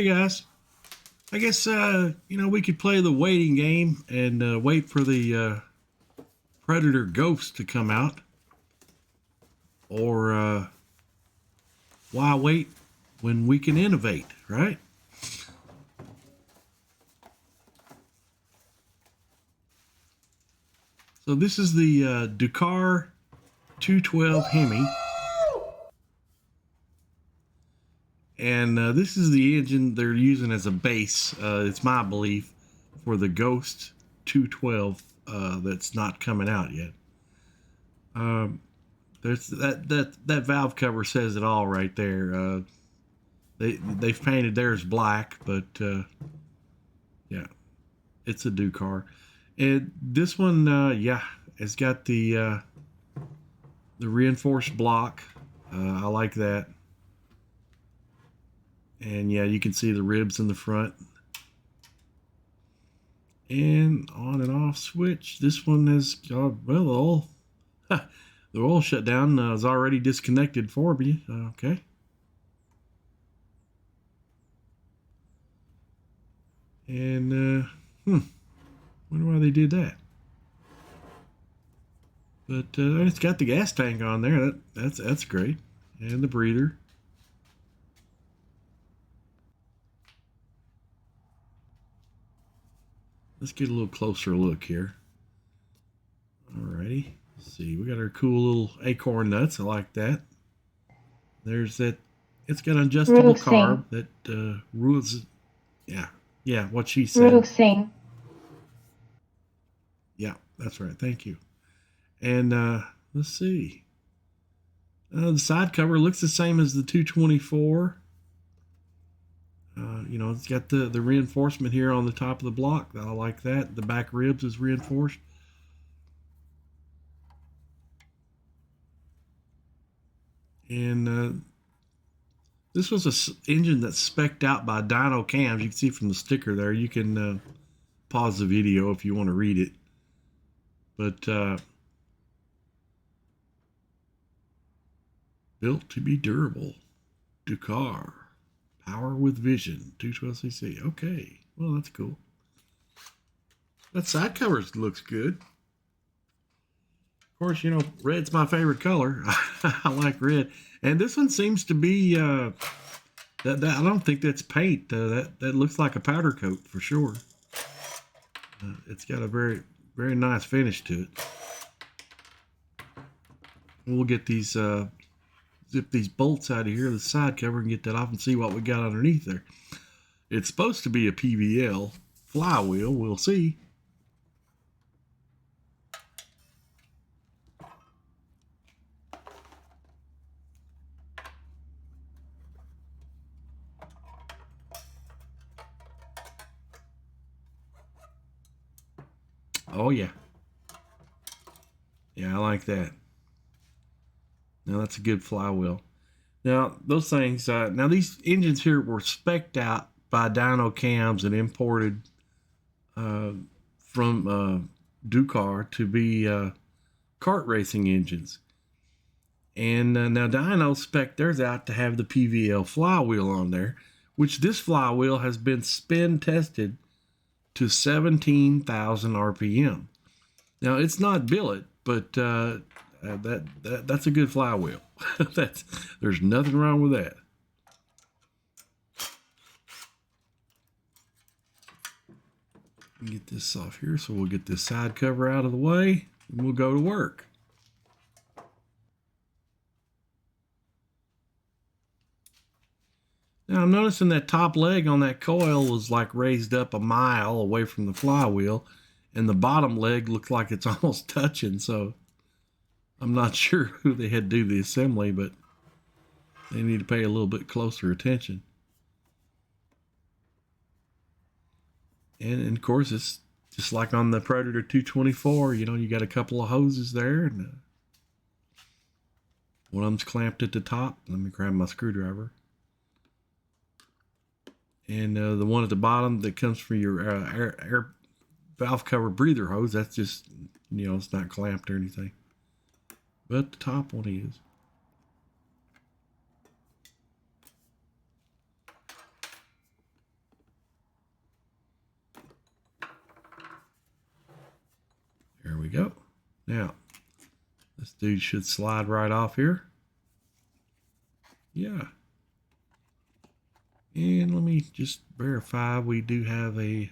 Hey guys, I guess we could play the waiting game and wait for the Predator Ghost to come out, or why wait when we can innovate, right? So this is the DUCAR 212 Hemi, and this is the engine they're using as a base. It's my belief for the Ghost 212 that's not coming out yet. There's that valve cover says it all right there. They've painted theirs black, but yeah, it's a DUCAR. And this one, yeah, it's got the reinforced block. I like that. And yeah, you can see the ribs in the front. And on and off switch. This one has, well, the oil shutdown is already disconnected for me. Okay. And, wonder why they did that. But it's got the gas tank on there. That's great. And the breather. Let's get a little closer look here. Alrighty. Let's see. We got our cool little acorn nuts. I like that. There's that. It's got adjustable carb that rules. Yeah. What she said. Yeah, that's right. Thank you. And let's see. The side cover looks the same as the 224. It's got the reinforcement here on the top of the block. I like that. The back ribs is reinforced. And this was an engine that's spec'd out by DYNO cams. You can see from the sticker there. You can pause the video if you want to read it. But built to be durable. DUCAR. Power with vision. 212cc. Okay. Well, that's cool. That side cover looks good. Of course, red's my favorite color. I like red. And this one seems to be, I don't think that's paint. That looks like a powder coat for sure. It's got a very, very nice finish to it. We'll get these, zip these bolts out of here, the side cover, and get that off and see what we got underneath there. It's supposed to be a PVL flywheel. We'll see. Oh, yeah. Yeah, I like that. Now, that's a good flywheel. Now, those things, now these engines here were spec'd out by DYNO cams and imported from DUCAR to be kart racing engines. And now DYNO spec'd theirs out to have the PVL flywheel on there, which this flywheel has been spin tested to 17,000 RPM. Now, it's not billet, but that's a good flywheel. There's nothing wrong with that. Get this off here, so we'll get this side cover out of the way, and we'll go to work. Now I'm noticing that top leg on that coil was like raised up a mile away from the flywheel, and the bottom leg looks like it's almost touching, so I'm not sure who they had to do the assembly, but they need to pay a little bit closer attention. And of course, it's just like on the Predator 224, you got a couple of hoses there, and one of them's clamped at the top. Let me grab my screwdriver. And the one at the bottom that comes from your air valve cover breather hose, that's just, it's not clamped or anything. But the top one is. go. Now, this dude should slide right off here. Yeah. And let me just verify we do have a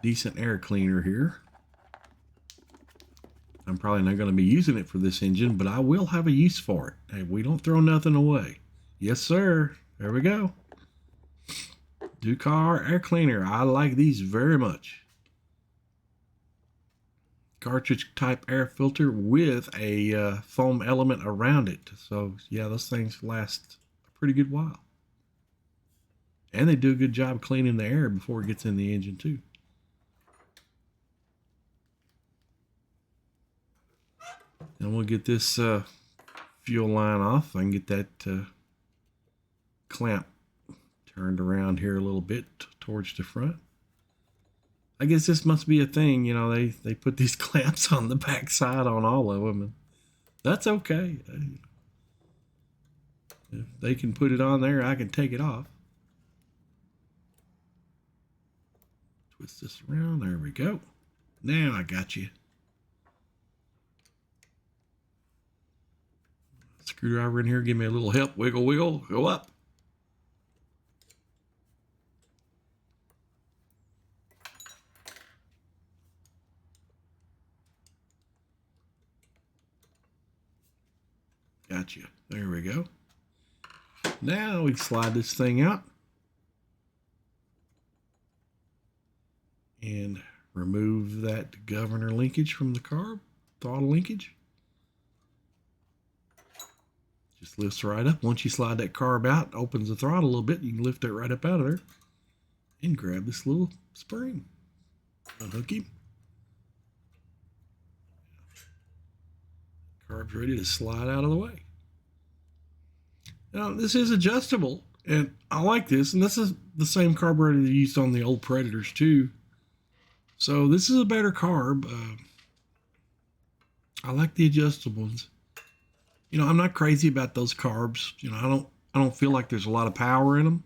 decent air cleaner here. I'm probably not going to be using it for this engine, but I will have a use for it. Hey, we don't throw nothing away. Yes, sir. There we go. DUCAR air cleaner. I like these very much. Cartridge type air filter with a foam element around it. So yeah, those things last a pretty good while. And they do a good job cleaning the air before it gets in the engine too. And we'll get this fuel line off. I can get that clamp turned around here a little bit towards the front. I guess this must be a thing, you know, they put these clamps on the back side on all of them, and that's okay. If they can put it on there, I can take it off. Twist this around, there we go. Now I got you. Screwdriver in here, give me a little help. Wiggle, wiggle, go up. Gotcha. There we go. Now we slide this thing out and remove that governor linkage from the carb, throttle linkage. Just lifts right up. Once you slide that carb out, opens the throttle a little bit, you can lift it right up out of there and grab this little spring. Unhook him. Carb's ready to slide out of the way. Now, this is adjustable, and I like this, and this is the same carburetor they used on the old Predators too. So this is a better carb. I like the adjustable ones. You know, I'm not crazy about those carbs. You know, I don't feel like there's a lot of power in them.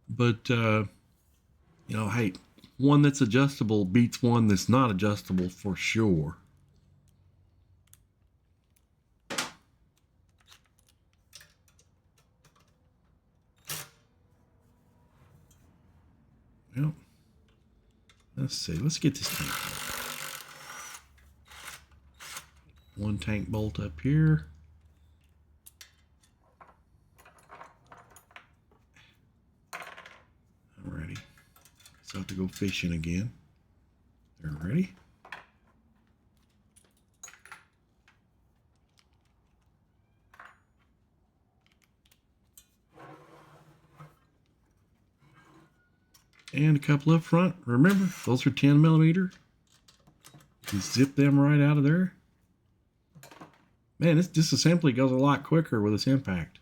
But you know, hey, one that's adjustable beats one that's not adjustable for sure. Well, let's see. Let's get this tank. One tank bolt up here. Alrighty. So I have to go fishing again. They're ready. And a couple up front. Remember, those are 10 millimeter. You zip them right out of there. Man, this disassembly goes a lot quicker with this impact.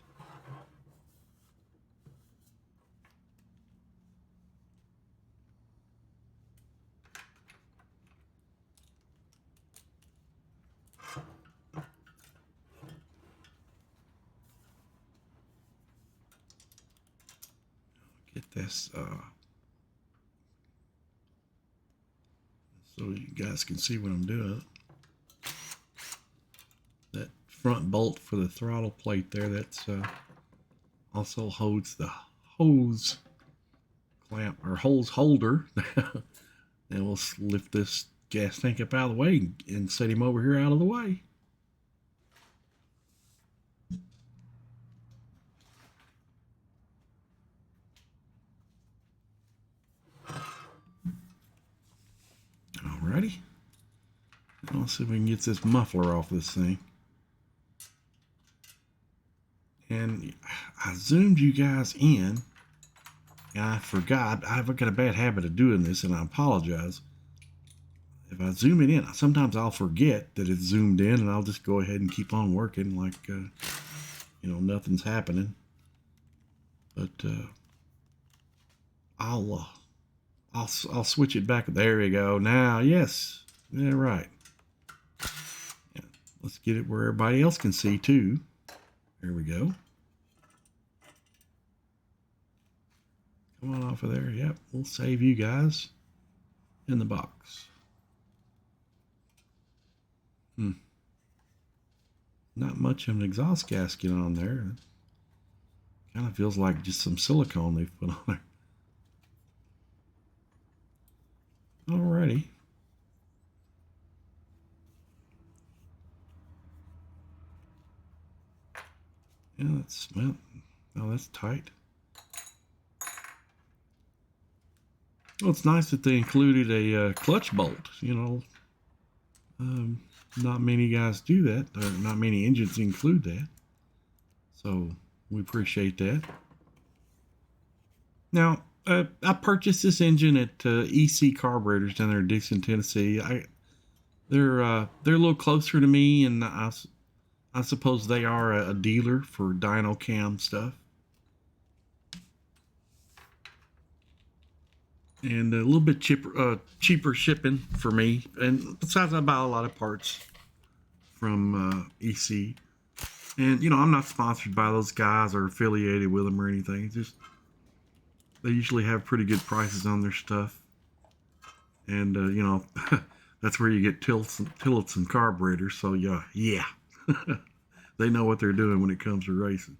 Get this so you guys can see what I'm doing. That front bolt for the throttle plate there, that's also holds the hose clamp or hose holder. And we'll lift this gas tank up out of the way and set him over here out of the way. Alrighty. Let's see if we can get this muffler off this thing. And I zoomed you guys in, and I forgot. I've got a bad habit of doing this, and I apologize. If I zoom it in, sometimes I'll forget that it's zoomed in, and I'll just go ahead and keep on working like, you know, nothing's happening. But I'll switch it back. There we go. Now, yes, yeah, right. Yeah, let's get it where everybody else can see too. There we go. Come on off of there. Yep, we'll save you guys in the box. Not much of an exhaust gasket on there. Kind of feels like just some silicone they've put on there. Alrighty. Yeah, that's, well, oh, that's tight. Well, it's nice that they included a clutch bolt, you know. Not many guys do that. Not many engines include that. So we appreciate that. Now, I purchased this engine at EC Carburetors down there in Dixon, Tennessee. They're a little closer to me, and I suppose they are a dealer for dyno cam stuff. And a little bit cheaper shipping for me. And besides, I buy a lot of parts from EC. And, you know, I'm not sponsored by those guys or affiliated with them or anything. It's just, they usually have pretty good prices on their stuff. And, you know, that's where you get tillets and carburetors. So, yeah. They know what they're doing when it comes to racing.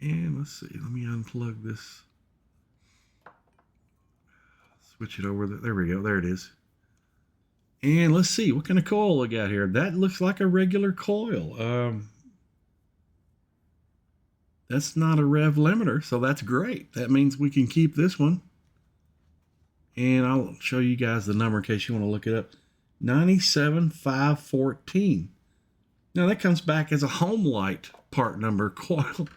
And let's see, let me unplug this. Switch it over. There we go. There it is. And let's see, what kind of coil we got here? That looks like a regular coil. That's not a rev limiter, so that's great. That means we can keep this one. And I'll show you guys the number in case you want to look it up. 97514. Now that comes back as a home light part number coil.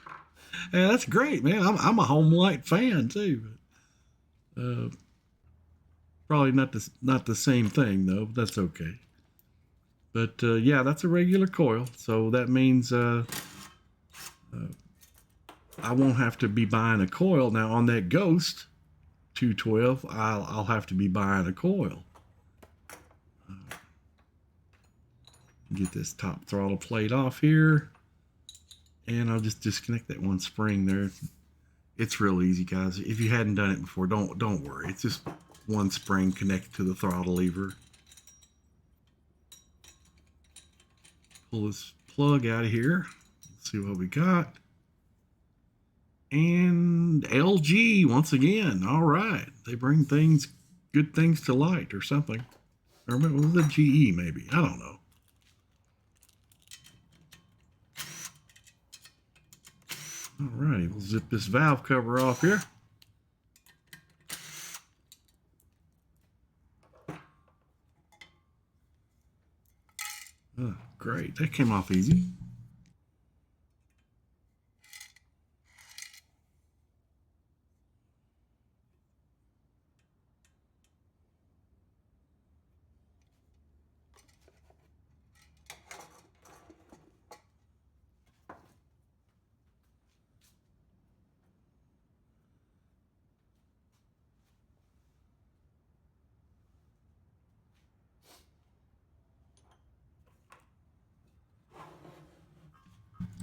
Yeah, that's great, man. I'm a home light fan too. Probably not the same thing though. But that's okay. But yeah, that's a regular coil, so that means I won't have to be buying a coil now on that Ghost 212. I'll have to be buying a coil. Get this top throttle plate off here. And I'll just disconnect that one spring there. It's real easy, guys. If you hadn't done it before, don't worry. It's just one spring connected to the throttle lever. Pull this plug out of here. Let's see what we got. And LG once again. All right, they bring good things to light or something. Or was it GE maybe? I don't know. Alrighty, we'll zip this valve cover off here. Oh, great, that came off easy.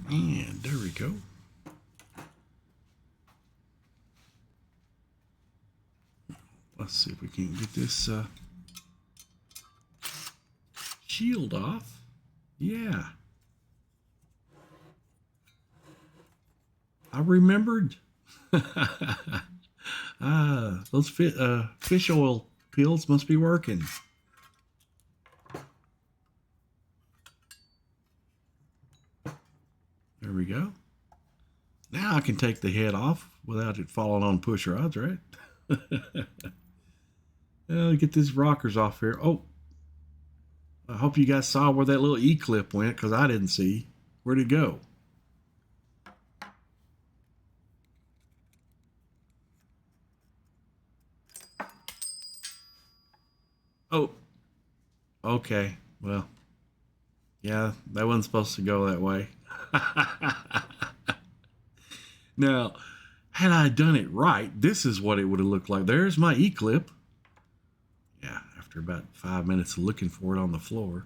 And there we go. Let's see if we can get this shield off. Yeah. I remembered. Those fish oil pills must be working. There we go. Now I can take the head off without it falling on push rods, right? Get these rockers off here. Oh, I hope you guys saw where that little E-clip went, because I didn't see. Where'd it go? Oh, okay. Well, yeah, that wasn't supposed to go that way. Now, had I done it right, this is what it would have looked like. There's my E-clip. Yeah, after about 5 minutes of looking for it on the floor.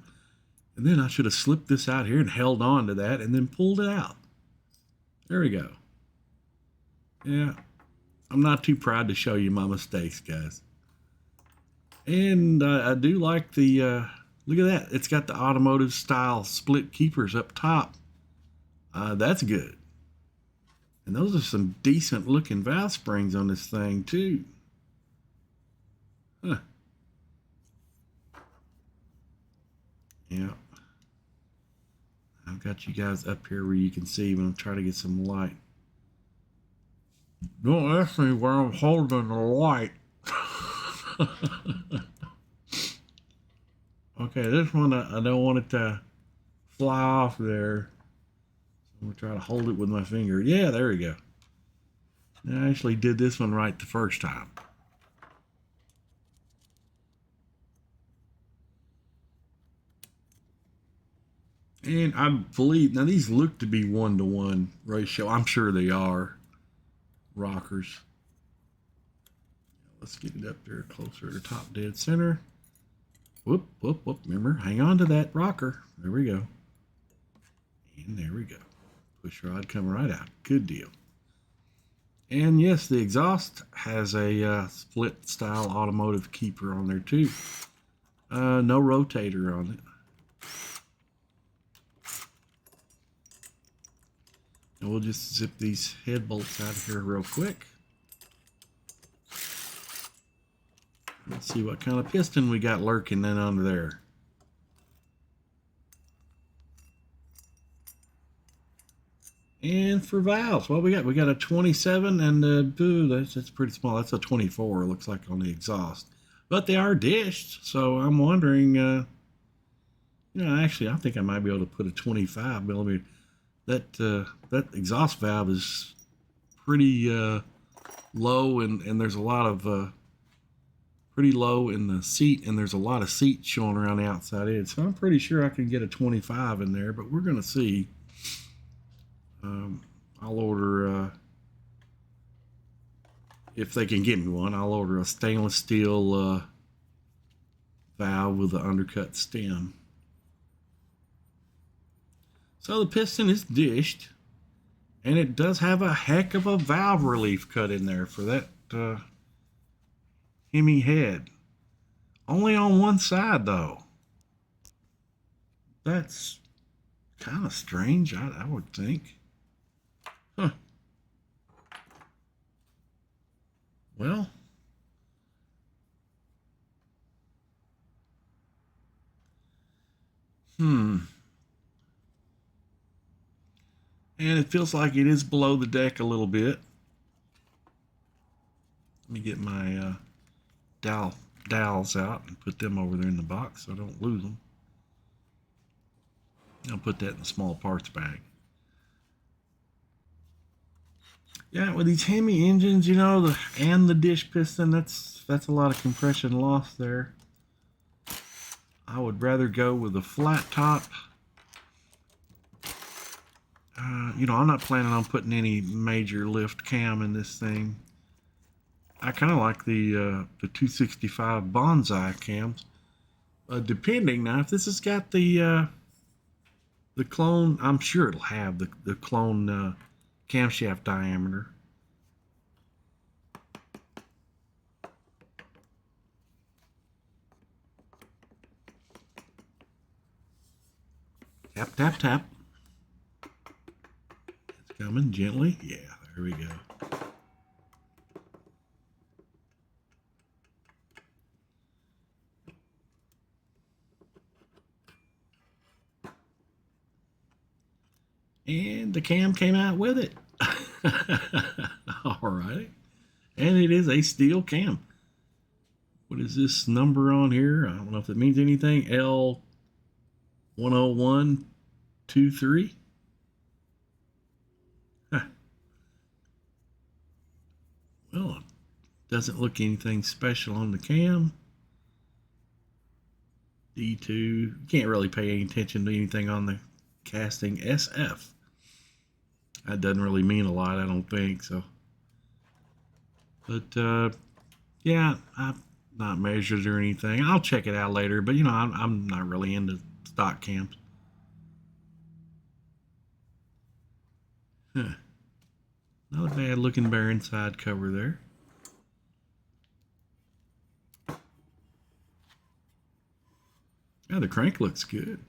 And then I should have slipped this out here and held on to that and then pulled it out. There we go. Yeah, I'm not too proud to show you my mistakes, guys. And I do like the, look at that. It's got the automotive style split keepers up top. That's good. And those are some decent looking valve springs on this thing too. Huh. Yeah. I've got you guys up here where you can see when I'm trying to get some light. Don't ask me where I'm holding the light. Okay, this one I don't want it to fly off there. So I'm going to try to hold it with my finger. Yeah, there we go. I actually did this one right the first time. And I believe, now these look to be 1-to-1 ratio. I'm sure they are. Rockers. Let's get it up there closer to top dead center. Whoop, whoop, whoop. Remember, hang on to that rocker. There we go. And there we go. Push rod coming right out. Good deal. And yes, the exhaust has a split style automotive keeper on there too. No rotator on it. And we'll just zip these head bolts out of here real quick. Let's see what kind of piston we got lurking in under there. And for valves, what we got? We got a 27 and that's pretty small. That's a 24, it looks like, on the exhaust. But they are dished, so I'm wondering, you know, actually, I think I might be able to put a 25 millimeter. That exhaust valve is pretty low, and there's a lot of pretty low in the seat, and there's a lot of seat showing around the outside edge. So I'm pretty sure I can get a 25 in there, but we're going to see. I'll order, if they can get me one, I'll order a stainless steel valve with an undercut stem. So the piston is dished, and it does have a heck of a valve relief cut in there for that Hemi head. Only on one side though. That's kind of strange, I would think. Huh. Well, and it feels like it is below the deck a little bit. Let me get my dowels out and put them over there in the box so I don't lose them. I'll put that in the small parts bag. Yeah, with these Hemi engines, you know, and the dish piston, that's a lot of compression loss there. I would rather go with a flat top. You know, I'm not planning on putting any major lift cam in this thing. I kind of like the 265 bonsai cams. Depending, now if this has got the clone, I'm sure it'll have the clone camshaft diameter. Tap, tap, tap. It's coming gently. Yeah, there we go. And the cam came out with it. All right. And it is a steel cam. What is this number on here? I don't know if it means anything. L10123. Huh. Well, it doesn't look anything special on the cam. D2. You can't really pay any attention to anything on the casting. SF. That doesn't really mean a lot, I don't think so. But yeah, I've not measured or anything. I'll check it out later, but you know, I'm not really into stock cams. Huh. Not a bad looking bearing side cover there. Yeah, the crank looks good.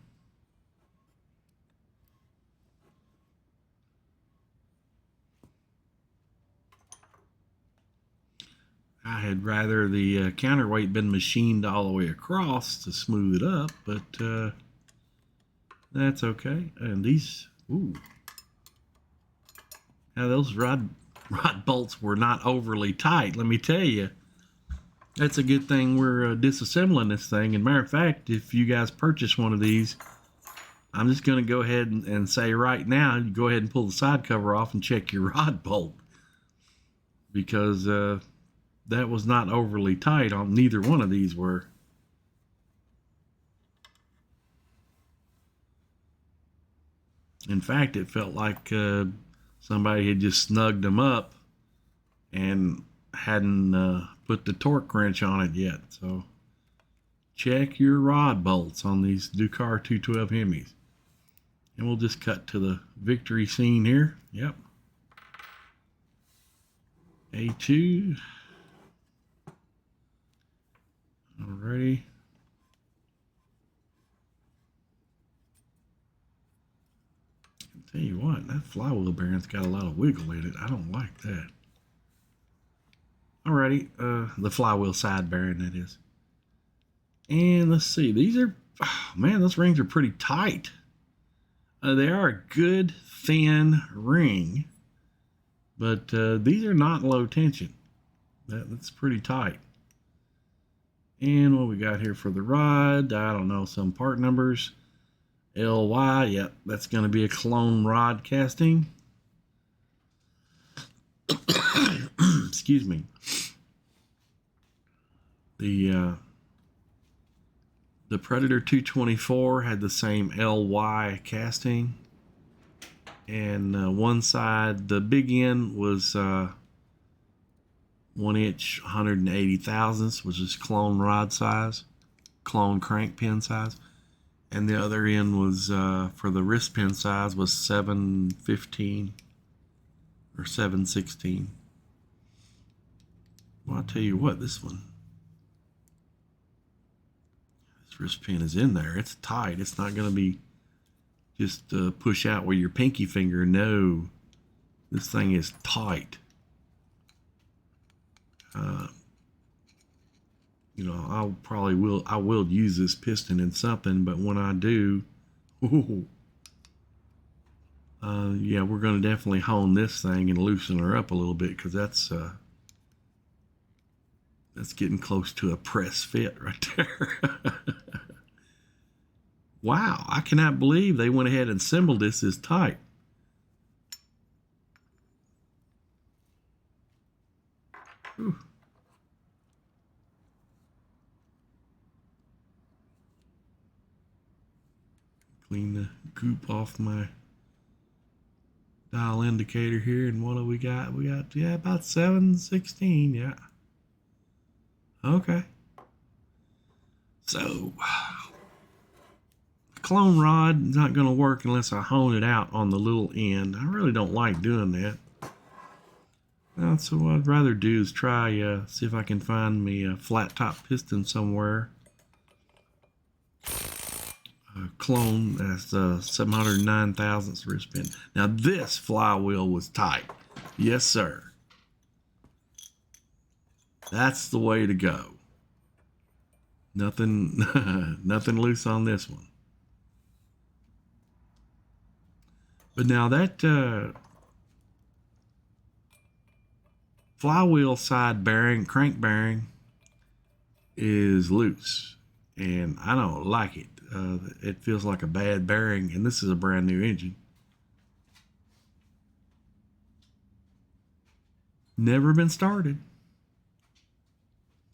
I had rather the counterweight been machined all the way across to smooth it up, but that's okay. And these, ooh. Now those rod bolts were not overly tight, let me tell you. That's a good thing we're disassembling this thing. And matter of fact, if you guys purchase one of these, I'm just going to go ahead and say right now, you go ahead and pull the side cover off and check your rod bolt. Because that was not overly tight on neither one of these were. In fact, it felt like somebody had just snugged them up and hadn't put the torque wrench on it yet. So check your rod bolts on these DUCAR 212 Hemis. And we'll just cut to the victory scene here. Yep. A2. Alrighty. I'll tell you what, that flywheel bearing's got a lot of wiggle in it. I don't like that. Alrighty, the flywheel side bearing, that is. And let's see, these are, oh man, those rings are pretty tight. They are a good thin ring, but these are not low tension. That's pretty tight. And what we got here for the rod, I don't know, some part numbers. LY, yep, that's going to be a clone rod casting. Excuse me. The Predator 224 had the same LY casting, and one side, the big end was 1 inch 180 thousandths, which is clone rod size, clone crank pin size, and the other end was for the wrist pin size was 715 or 716. Well, I'll tell you what, this wrist pin is in there. It's tight. It's not going to be just push out with your pinky finger. No, this thing is tight. You know, I will use this piston in something, but when I do, yeah, we're going to definitely hone this thing and loosen her up a little bit, because that's getting close to a press fit right there. Wow, I cannot believe they went ahead and assembled this as tight. Whew. Clean the goop off my dial indicator here, and what do we got? We got, yeah, about 716, yeah. Okay. So, clone rod is not going to work unless I hone it out on the little end. I really don't like doing that. So what I'd rather do is try, see if I can find me a flat top piston somewhere. Clone, that's 709 thousandths wrist pin. Now this flywheel was tight. Yes, sir. That's the way to go. Nothing, nothing loose on this one. But now that flywheel side bearing, crank bearing, is loose, and I don't like it. It feels like a bad bearing, and this is a brand new engine. Never been started.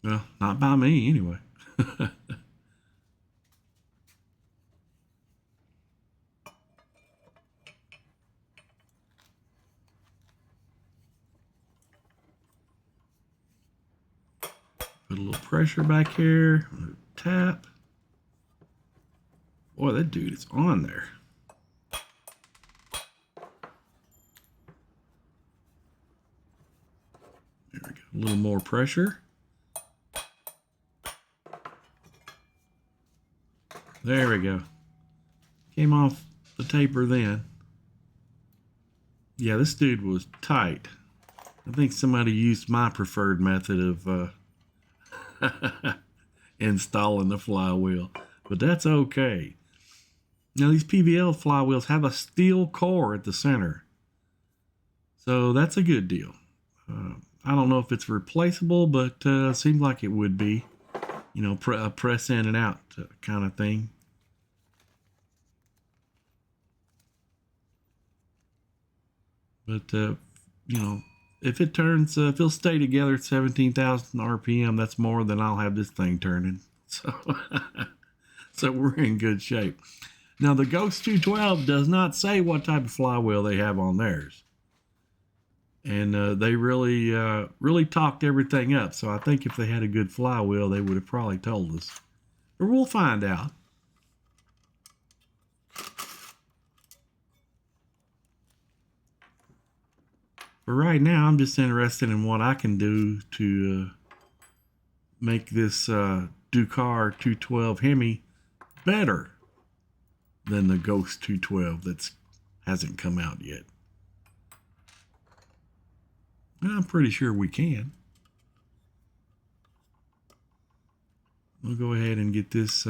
Well, not by me anyway. Put a little pressure back here. Tap. Boy, that dude is on there. There we go. A little more pressure. There we go. Came off the taper then. Yeah, this dude was tight. I think somebody used my preferred method of installing the flywheel, but that's okay. Now these PVL flywheels have a steel core at the center, so that's a good deal. I don't know if it's replaceable, but seems like it would be. You know, press in and out kind of thing. But you know, if it turns, if it'll stay together at 17,000 RPM, that's more than I'll have this thing turning. So, so we're in good shape. Now the Ghost 212 does not say what type of flywheel they have on theirs, and they really talked everything up. So I think if they had a good flywheel, they would have probably told us. But we'll find out. But right now, I'm just interested in what I can do to make this DUCAR 212 Hemi better than the Ghost 212 that hasn't come out yet. And I'm pretty sure we can. We'll go ahead and get this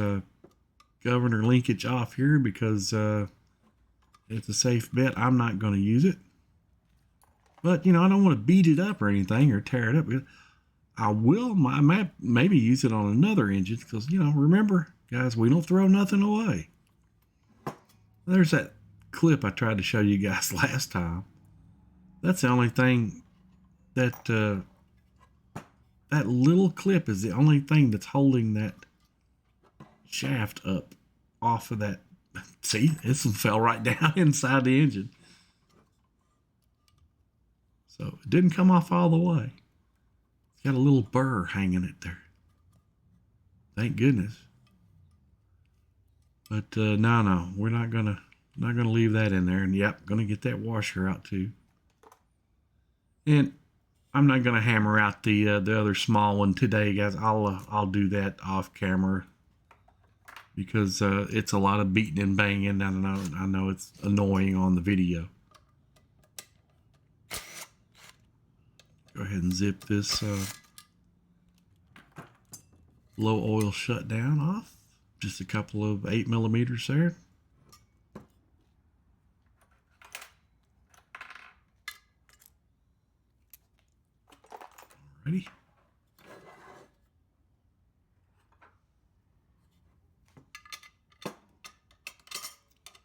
governor linkage off here because it's a safe bet. I'm not going to use it. But, you know, I don't want to beat it up or anything or tear it up. I will, I might maybe use it on another engine because, you know, remember, guys, we don't throw nothing away. There's that clip I tried to show you guys last time. That's the only thing that, that little clip is the only thing that's holding that shaft up off of that. See, this one fell right down inside the engine. So it didn't come off all the way. It's got a little burr hanging it there. Thank goodness. But no, we're not gonna leave that in there. And yep, gonna get that washer out too. And I'm not gonna hammer out the other small one today, guys. I'll do that off camera because it's a lot of beating and banging. I know it's annoying on the video. Go ahead and zip this low oil shutdown off. Just a couple of 8mm there. Alrighty.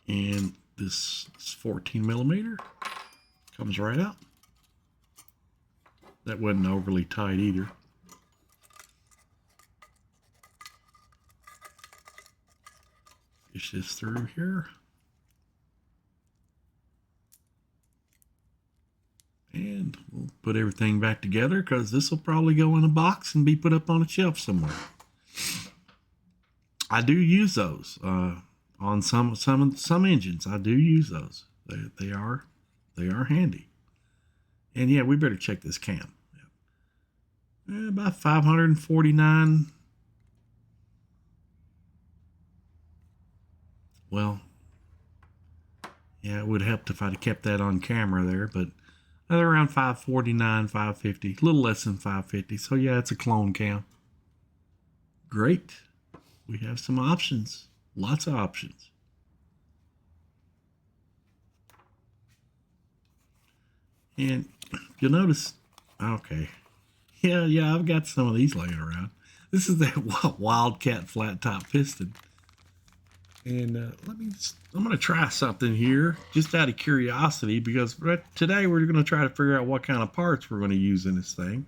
And this 14mm comes right out. That wasn't overly tight either. Push this through here. And we'll put everything back together because this will probably go in a box and be put up on a shelf somewhere. I do use those on some engines. I do use those. They are handy. And yeah, we better check this cam. About 549. Well, yeah, it would have helped if I'd kept that on camera there, but they're around 549, 550, a little less than 550. So yeah, it's a clone cam. Great. We have some options. Lots of options. And you'll notice, okay, yeah, I've got some of these laying around. This is that Wildcat flat top piston. And I'm going to try something here just out of curiosity because today we're going to try to figure out what kind of parts we're going to use in this thing.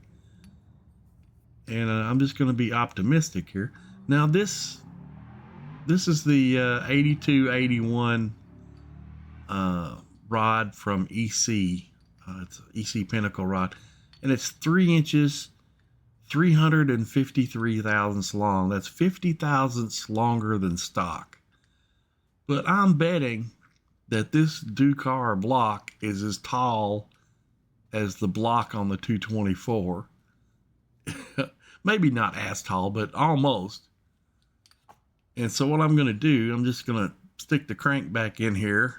And I'm just going to be optimistic here. Now this is the 8281 rod from EC. It's an EC Pinnacle rod, and it's 3 inches, 353 thousandths long. That's 50 thousandths longer than stock. But I'm betting that this DUCAR block is as tall as the block on the 224. Maybe not as tall, but almost. And so what I'm going to do, I'm just going to stick the crank back in here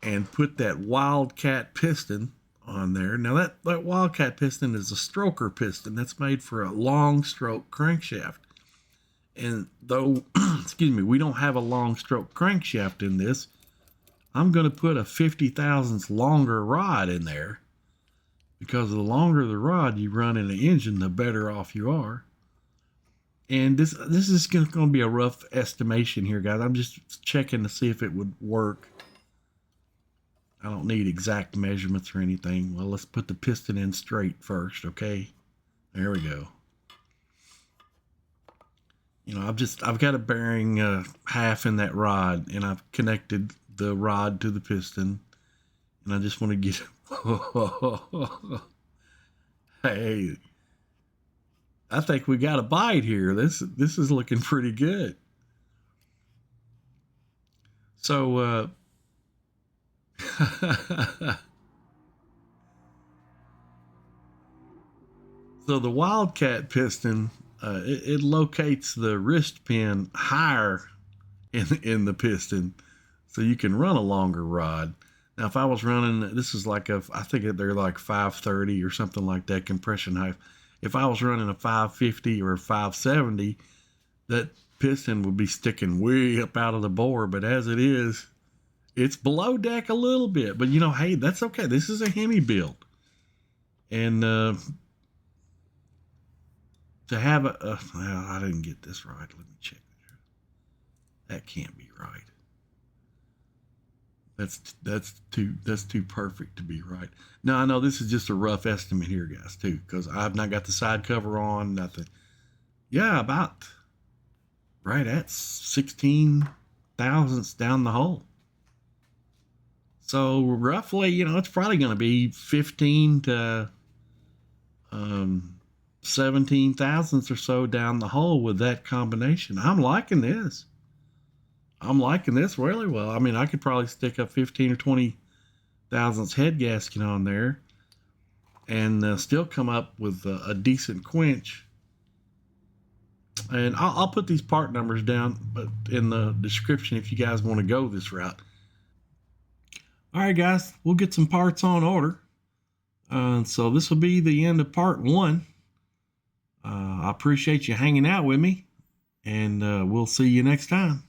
and put that Wildcat piston on there. Now that Wildcat piston is a stroker piston that's made for a long stroke crankshaft. And though, excuse me, we don't have a long stroke crankshaft in this, I'm going to put a 50 thousandths longer rod in there, because the longer the rod you run in the engine, the better off you are. And this is going to be a rough estimation here, guys. I'm just checking to see if it would work. I don't need exact measurements or anything. Well, let's put the piston in straight first, okay? There we go. You know, I've got a bearing half in that rod, and I've connected the rod to the piston, and I just want to get hey, I think we got a bite here. This is looking pretty good. So so the Wildcat piston, it locates the wrist pin higher in the piston, so you can run a longer rod. Now, if I was running, this is like I think they're like 530 or something like that compression height. If I was running a 550 or a 570, that piston would be sticking way up out of the bore. But as it is, it's below deck a little bit. But you know, hey, that's okay. This is a Hemi build, and to have well, I didn't get this right. Let me check. That can't be right. That's too perfect to be right. Now, I know this is just a rough estimate here, guys, too, because I've not got the side cover on, nothing. Yeah, about right at 16 thousandths down the hole. So roughly, you know, it's probably going to be 15 to 17 thousandths or so down the hole with that combination. I'm liking this. I'm liking this really well. I mean, I could probably stick a 15 or 20 thousandths head gasket on there and still come up with a decent quench. And I'll put these part numbers down in the description if you guys want to go this route. All right, guys, we'll get some parts on order. So this will be the end of part 1. I appreciate you hanging out with me, and we'll see you next time.